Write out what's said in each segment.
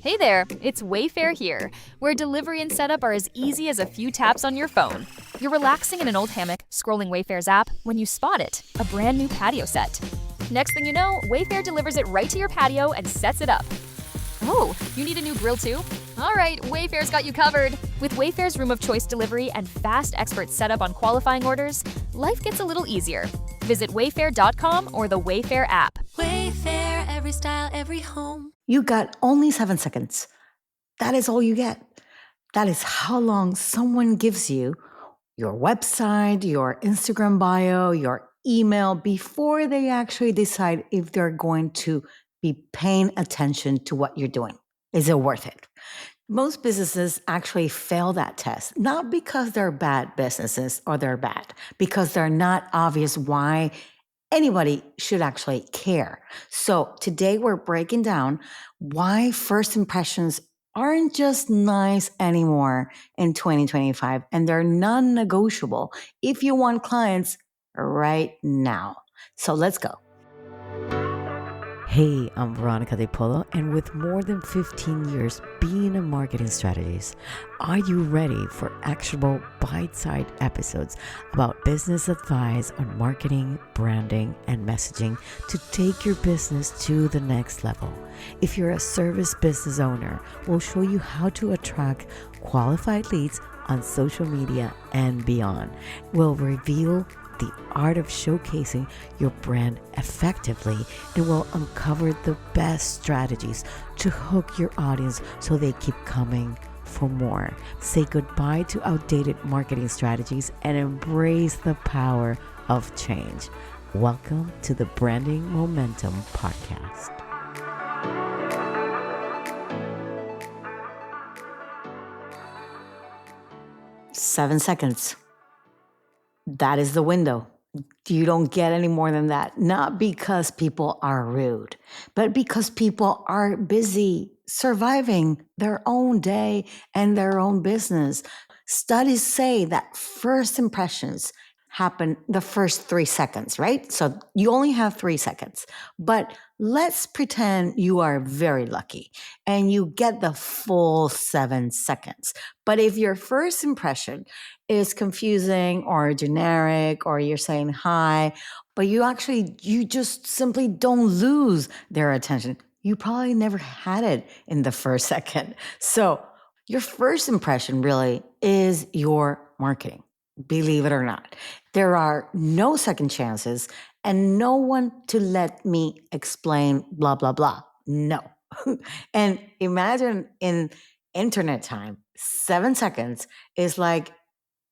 Hey there, it's Wayfair here, where delivery and setup are as easy as a few taps on your phone. You're relaxing in an old hammock, scrolling Wayfair's app, when you spot it, a brand new patio set. Next thing you know, Wayfair delivers it right to your patio and sets it up. Oh, you need a new grill too? All right, Wayfair's got you covered. With Wayfair's Room of Choice delivery and fast expert setup on qualifying orders, life gets a little easier. Visit wayfair.com or the Wayfair app. Wayfair, every style, every home. You got only 7 seconds. That is all you get. That is how long someone gives you your website, your Instagram bio, your email before they actually decide if they're going to be paying attention to what you're doing. Is it worth it? Most businesses actually fail that test, not because they're bad businesses or they're bad, because they're not obvious why anybody should actually care. So today we're breaking down why first impressions aren't just nice anymore in 2025, and they're non-negotiable if you want clients right now. So let's go. Hey, I'm Veronica De Polo, and with more than 15 years being a marketing strategist, are you ready for actionable bite-sized episodes about business advice on marketing, branding, and messaging to take your business to the next level? If you're a service business owner, we'll show you how to attract qualified leads on social media and beyond. We'll reveal the art of showcasing your brand effectively, and will uncover the best strategies to hook your audience so they keep coming for more. Say goodbye to outdated marketing strategies and embrace the power of change. Welcome to the Branding Momentum Podcast. Seven seconds. That is the window. You don't get any more than that. Not because people are rude, but because people are busy surviving their own day and their own business. Studies say that first impressions happen the first 3 seconds, right? So you only have 3 seconds. But let's pretend you are very lucky and you get the full 7 seconds. But if your first impression is confusing or generic, or you're saying hi, but you just simply don't lose their attention, you probably never had it in the first second. So your first impression really is your marketing, believe it or not. There are no second chances and no one to let me explain blah, blah, blah. No. And imagine in internet time, 7 seconds is like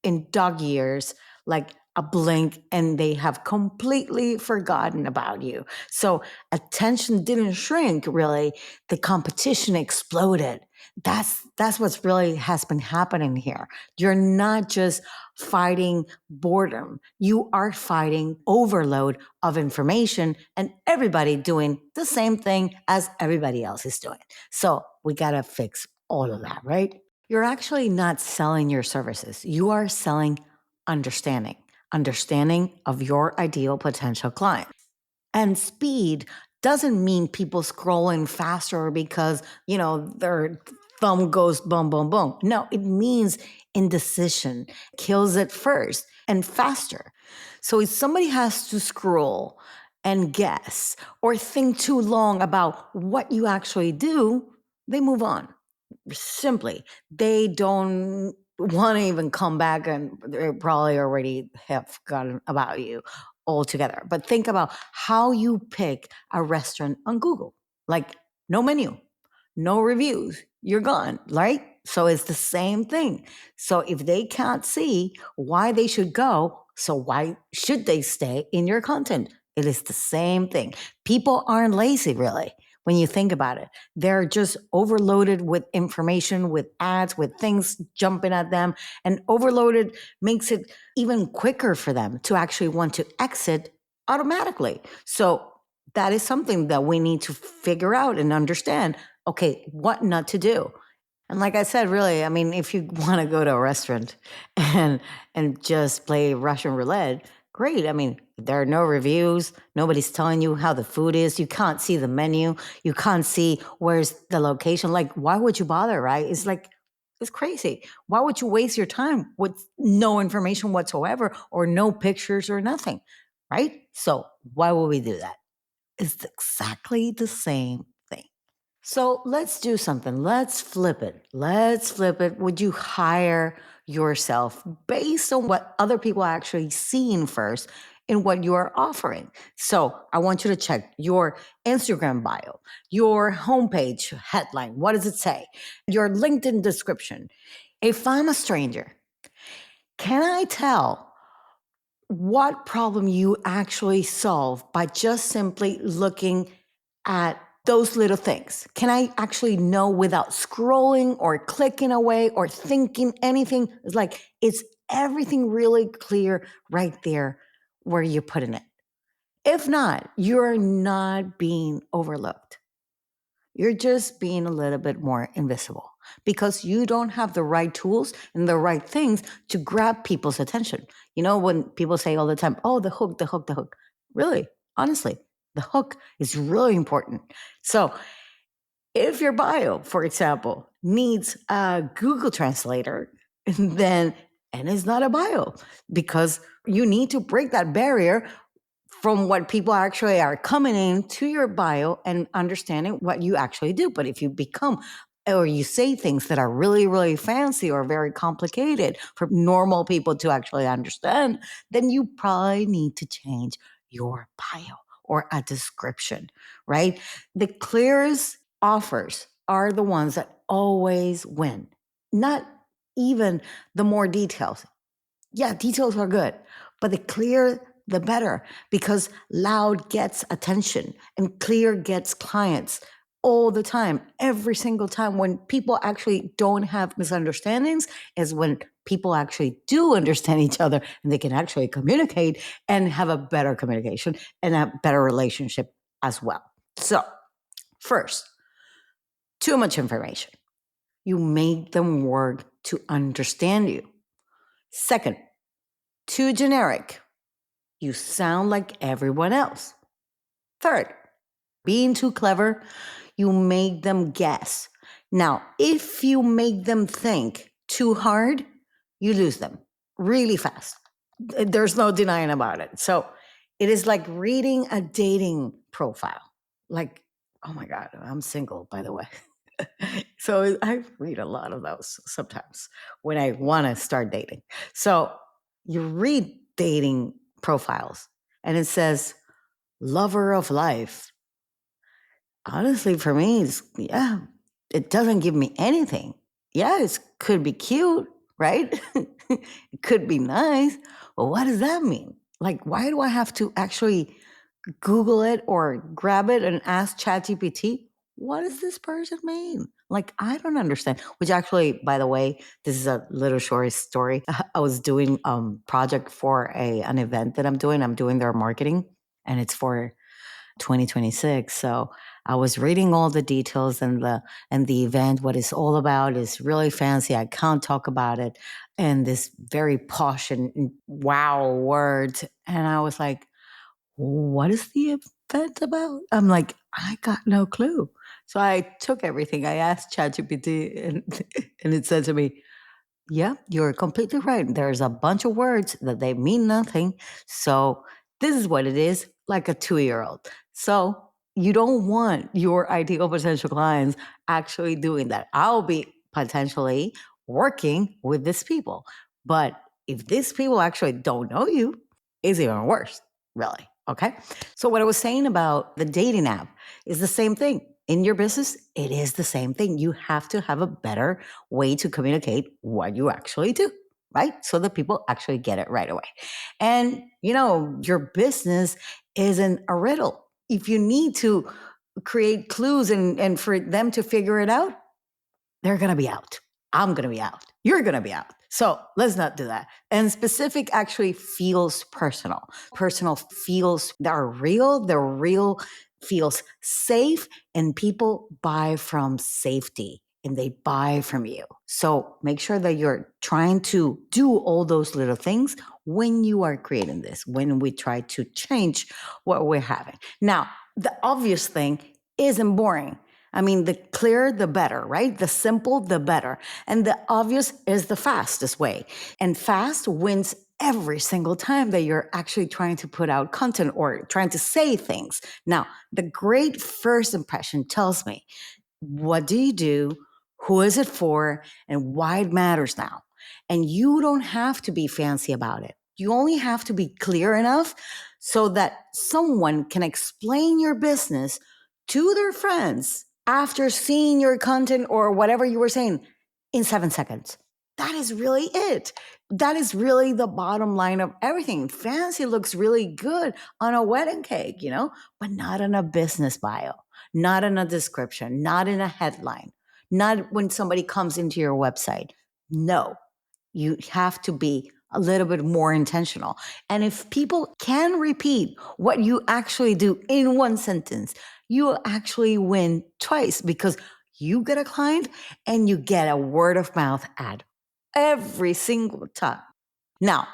in dog years, like a blink, and they have completely forgotten about you. So attention didn't shrink, really. The competition exploded. That's what's really has been happening here. You're not just fighting boredom. You are fighting overload of information and everybody doing the same thing as everybody else is doing. So we got to fix all of that, right? You're actually not selling your services. You are selling understanding of your ideal potential client. And speed doesn't mean people scrolling faster because, their thumb goes boom, boom, boom. No, it means indecision kills it first and faster. So if somebody has to scroll and guess or think too long about what you actually do, they move on. Simply, they don't want to even come back, and they probably already have forgotten about you altogether. But think about how you pick a restaurant on Google. Like, no menu, no reviews, you're gone, right? So it's the same thing. So if they can't see why they should go, so why should they stay in your content? It is the same thing. People aren't lazy, really. When you think about it, they're just overloaded with information, with ads, with things jumping at them, and overloaded makes it even quicker for them to actually want to exit automatically. So that is something that we need to figure out and understand, okay, what not to do. And like I said, really, I mean, if you want to go to a restaurant and just play Russian roulette, great. I mean, there are no reviews. Nobody's telling you how the food is. You can't see the menu. You can't see where's the location. Like, why would you bother, right? It's like, it's crazy. Why would you waste your time with no information whatsoever or no pictures or nothing, right? So why would we do that? It's exactly the same thing. So let's do something. Let's flip it. Let's flip it. Would you hire yourself based on what other people are actually seeing first in what you are offering? So I want you to check your Instagram bio, your homepage headline. What does it say? Your LinkedIn description. If I'm a stranger, can I tell what problem you actually solve by just simply looking at those little things? Can I actually know without scrolling or clicking away or thinking anything? It's like, it's everything really clear right there where you're putting it. If not, you're not being overlooked. You're just being a little bit more invisible because you don't have the right tools and the right things to grab people's attention. You know, when people say all the time, oh, the hook, the hook, the hook. Really, honestly, the hook is really important. So if your bio, for example, needs a Google translator, then, and it's not a bio because you need to break that barrier from what people actually are coming in to your bio and understanding what you actually do. But if you become or you say things that are really, really fancy or very complicated for normal people to actually understand, then you probably need to change your bio or a description, right? The clearest offers are the ones that always win, not even the more details. Yeah, details are good, but the clear, the better, because loud gets attention and clear gets clients all the time. Every single time when people actually don't have misunderstandings is when people actually do understand each other and they can actually communicate and have a better communication and a better relationship as well. So, first, too much information. You make them work to understand you. Second, too generic. You sound like everyone else. Third, being too clever, you make them guess. Now, if you make them think too hard, you lose them really fast. There's no denying about it. So it is like reading a dating profile. Like, oh my God, I'm single, by the way. So I read a lot of those sometimes when I want to start dating. So you read dating profiles and it says lover of life. Honestly, for me, yeah, it doesn't give me anything. Yeah, it could be cute, right? It could be nice. But what does that mean? Like, why do I have to actually Google it or grab it and ask ChatGPT, what does this person mean? Like, I don't understand. Which actually, by the way, this is a little short story. I was doing project for an event that I'm doing. I'm doing their marketing, and it's for 2026. So I was reading all the details and the event, what it's all about is really fancy. I can't talk about it. And this very posh and wow words. And I was like, what is the event about? I'm like, I got no clue. So I took everything. I asked ChatGPT and, and it said to me, yeah, you're completely right. There's a bunch of words that they mean nothing. So this is what it is, like a 2-year-old. So you don't want your ideal potential clients actually doing that. I'll be potentially working with these people. But if these people actually don't know you, it's even worse, really. Okay. So what I was saying about the dating app is the same thing. In your business, it is the same thing. You have to have a better way to communicate what you actually do, right? So that people actually get it right away. And, you know, your business isn't a riddle. If you need to create clues and for them to figure it out, they're going to be out. I'm going to be out. You're going to be out. So let's not do that. And specific actually feels personal. Personal feels that are real. The real feels safe, and people buy from safety. and they buy from you. So make sure that you're trying to do all those little things when you are creating this, when we try to change what we're having. Now, the obvious thing isn't boring. I mean, the clearer, the better, right? The simple, the better. And the obvious is the fastest way. And fast wins every single time that you're actually trying to put out content or trying to say things. Now, the great first impression tells me, what do you do? Who is it for? And why it matters now. And you don't have to be fancy about it. You only have to be clear enough so that someone can explain your business to their friends after seeing your content or whatever you were saying in 7 seconds. That is really it. That is really the bottom line of everything. Fancy looks really good on a wedding cake, but not in a business bio, not in a description, not in a headline, not when somebody comes into your website. No, you have to be a little bit more intentional. And if people can repeat what you actually do in one sentence, you actually win twice because you get a client and you get a word of mouth ad every single time. Now,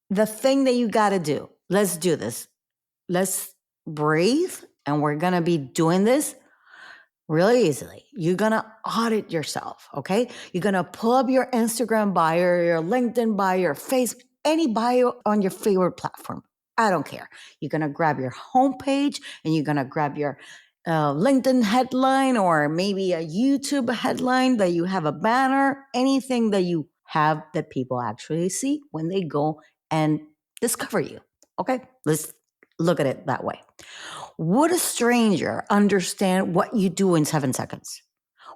the thing that you got to do, let's do this. Let's breathe, and we're going to be doing this really easily. You're going to audit yourself, okay? You're going to pull up your Instagram bio, your LinkedIn bio, your Facebook, any bio on your favorite platform. I don't care. You're going to grab your homepage and you're going to grab your LinkedIn headline or maybe a YouTube headline that you have a banner, anything that you have that people actually see when they go and discover you. Okay, let's look at it that way. Would a stranger understand what you do in 7 seconds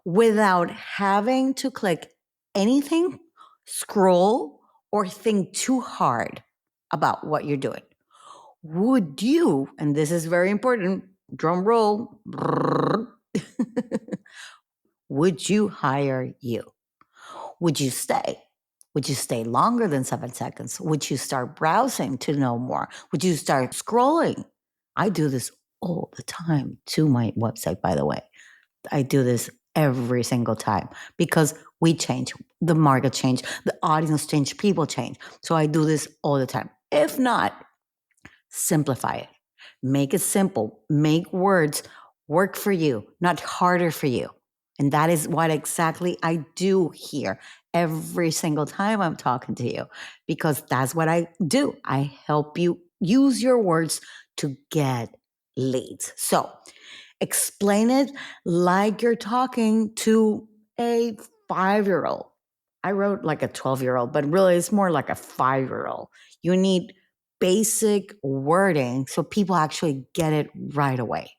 without having to click anything, scroll, or think too hard about what you're doing? Would you, and this is very important, drum roll, would you hire you? Would you stay? Would you stay longer than 7 seconds? Would you start browsing to know more? Would you start scrolling? I do this all the time to my website, by the way. I do this every single time because we change, the market change, the audience change, people change. So I do this all the time. If not, simplify it. Make it simple. Make words work for you, not harder for you. And that is what exactly I do here every single time I'm talking to you, because that's what I do. I help you use your words to get leads. So explain it like you're talking to a 5-year-old. I wrote like a 12-year-old, but really it's more like a 5-year-old. You need basic wording so people actually get it right away.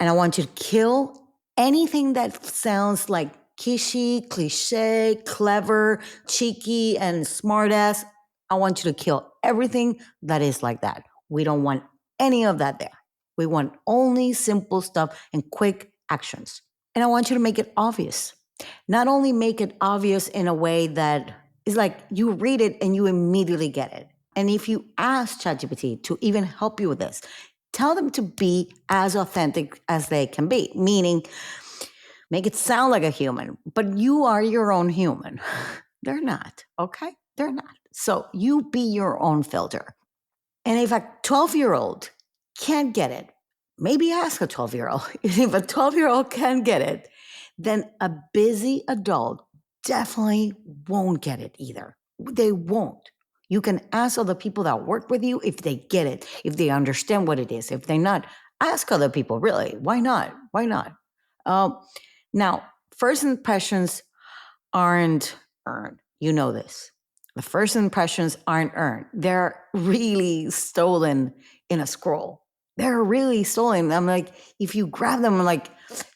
And I want you to kill anything that sounds like kishy, cliche, clever, cheeky, and smartass. I want you to kill everything that is like that. We don't want any of that there. We want only simple stuff and quick actions. And I want you to make it obvious. Not only make it obvious in a way that is like you read it and you immediately get it. And if you ask ChatGPT to even help you with this, tell them to be as authentic as they can be, meaning make it sound like a human, but you are your own human. They're not, okay? They're not. So you be your own filter. And if a 12-year-old can't get it, maybe ask a 12-year-old. If a 12-year-old can't get it, then a busy adult definitely won't get it either. They won't. You can ask other people that work with you if they get it, if they understand what it is. If they're not, ask other people, really. Why not? Why not? Now, first impressions aren't earned. You know this. The first impressions aren't earned. They're really stolen in a scroll. They're really stolen. I'm like, if you grab them, like,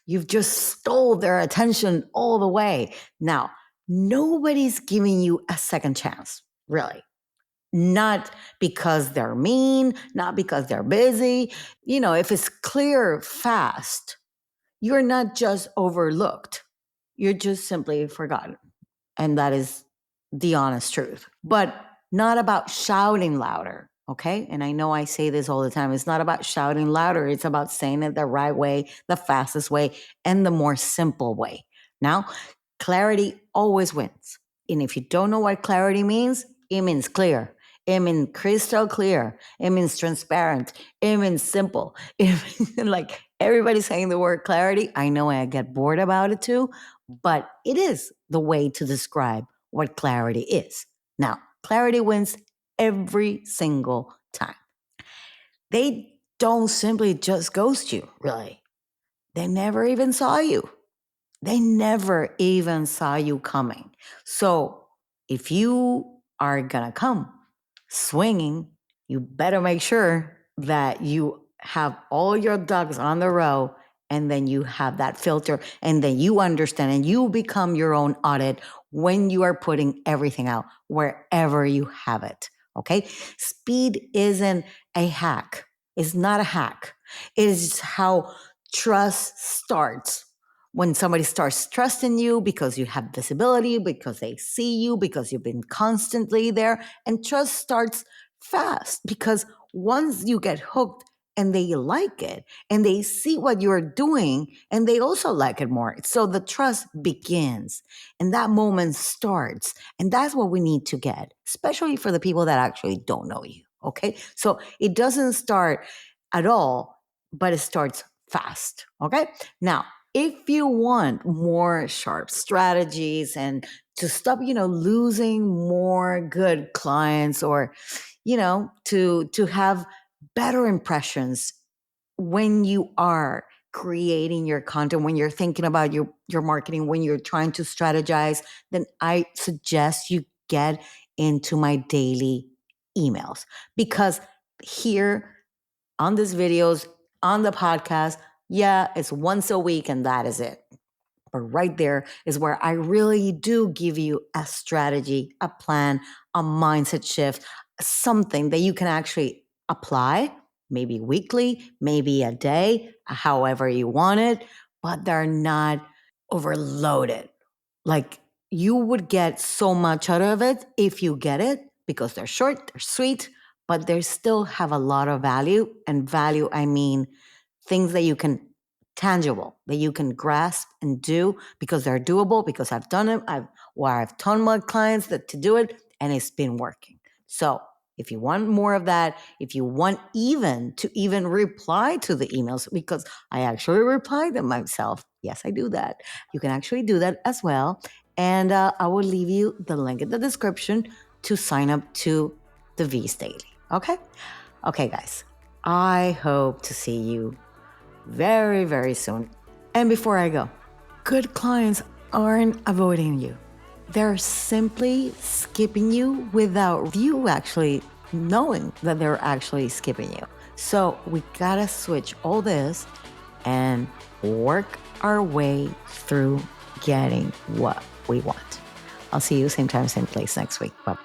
you've just stole their attention all the way. Now, nobody's giving you a second chance, really. Not because they're mean, not because they're busy. If it's clear fast, you're not just overlooked. You're just simply forgotten. And that is the honest truth. But not about shouting louder, okay? And I know I say this all the time. It's not about shouting louder. It's about saying it the right way, the fastest way, and the more simple way. Now, clarity always wins. And if you don't know what clarity means, it means clear. It means crystal clear. It means transparent. It means simple. It means like everybody's saying the word clarity. I know I get bored about it too, but it is the way to describe what clarity is. Now, clarity wins every single time. They don't simply just ghost you, really. They never even saw you. They never even saw you coming. So if you are going to come swinging, you better make sure that you have all your ducks on the row, and then you have that filter, and then you understand and you become your own audit when you are putting everything out wherever you have it. Okay. Speed isn't a hack. It's not a hack. It is how trust starts. When somebody starts trusting you because you have visibility, because they see you, because you've been constantly there, and trust starts fast because once you get hooked and they like it and they see what you're doing and they also like it more. So the trust begins and that moment starts. And that's what we need to get, especially for the people that actually don't know you. Okay. So it doesn't start at all, but it starts fast. Okay. Now, if you want more sharp strategies and to stop, losing more good clients or, to have better impressions when you are creating your content, when you're thinking about your marketing, when you're trying to strategize, then I suggest you get into my daily emails because here on these videos, on the podcast, yeah, it's once a week and that is it. But right there is where I really do give you a strategy, a plan, a mindset shift, something that you can actually apply, maybe weekly, maybe a day, however you want it, but they're not overloaded. Like you would get so much out of it if you get it because they're short, they're sweet, but they still have a lot of value. And value, I mean things that you can tangible, that you can grasp and do because they're doable, because I've done it. I've told my clients that to do it and it's been working. So if you want more of that, if you want even reply to the emails, because I actually reply them myself. Yes, I do that. You can actually do that as well. And I will leave you the link in the description to sign up to the V's Daily. Okay? Okay, guys. I hope to see you very, very soon. And before I go, good clients aren't avoiding you. They're simply skipping you without you actually knowing that they're actually skipping you. So we gotta switch all this and work our way through getting what we want. I'll see you same time, same place next week. Bye.